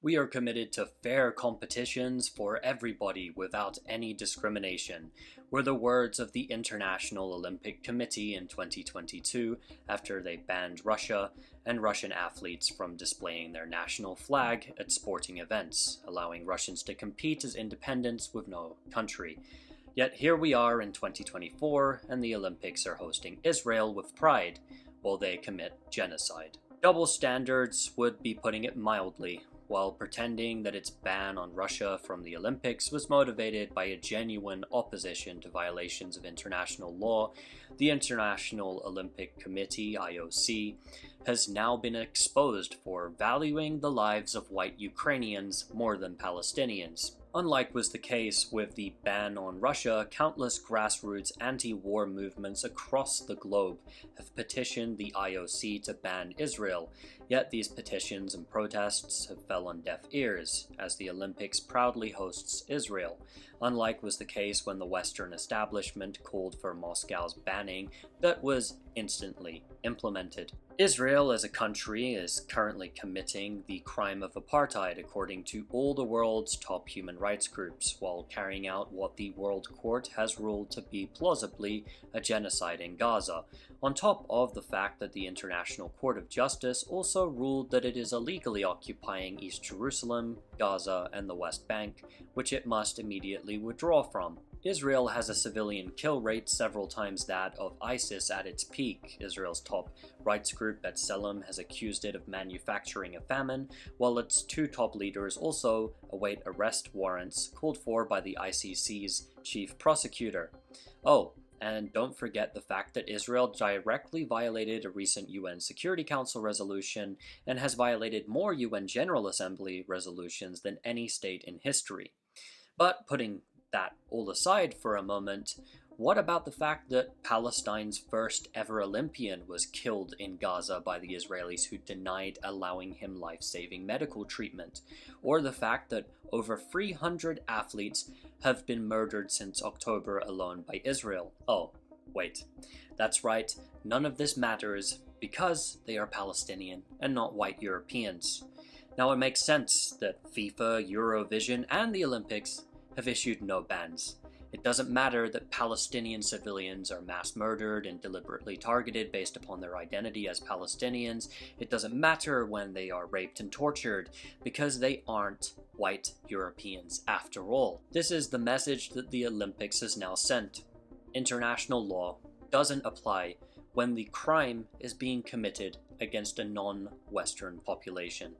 We are committed to fair competitions for everybody without any discrimination, were the words of the International Olympic Committee in 2022 after they banned Russia and Russian athletes from displaying their national flag at sporting events, allowing Russians to compete as independents with no country. Yet here we are in 2024, and the Olympics are hosting Israel with pride, while they commit genocide. Double standards would be putting it mildly, while pretending that its ban on Russia from the Olympics was motivated by a genuine opposition to violations of international law. The International Olympic Committee, IOC, has now been exposed for valuing the lives of white Ukrainians more than Palestinians. Unlike was the case with the ban on Russia, countless grassroots anti-war movements across the globe have petitioned the IOC to ban Israel, yet these petitions and protests have fell on deaf ears, as the Olympics proudly hosts Israel, unlike was the case when the Western establishment called for Moscow's banning that was instantly implemented. Israel as a country is currently committing the crime of apartheid according to all the world's top human rights groups, while carrying out what the World Court has ruled to be plausibly a genocide in Gaza, on top of the fact that the International Court of Justice also ruled that it is illegally occupying East Jerusalem, Gaza, and the West Bank, which it must immediately withdraw from. Israel has a civilian kill rate several times that of ISIS at its peak. Israel's top rights group B'Tselem has accused it of manufacturing a famine, while its two top leaders also await arrest warrants called for by the ICC's chief prosecutor. Oh, and don't forget the fact that Israel directly violated a recent UN Security Council resolution and has violated more UN General Assembly resolutions than any state in history. But putting that all aside for a moment, what about the fact that Palestine's first ever Olympian was killed in Gaza by the Israelis who denied allowing him life-saving medical treatment? Or the fact that over 300 athletes have been murdered since October alone by Israel? Oh, wait. That's right, none of this matters because they are Palestinian and not white Europeans. Now it makes sense that FIFA, Eurovision, and the Olympics have issued no bans. It doesn't matter that Palestinian civilians are mass murdered and deliberately targeted based upon their identity as Palestinians. It doesn't matter when they are raped and tortured, because they aren't white Europeans after all. This is the message that the Olympics has now sent. International law doesn't apply when the crime is being committed against a non-Western population.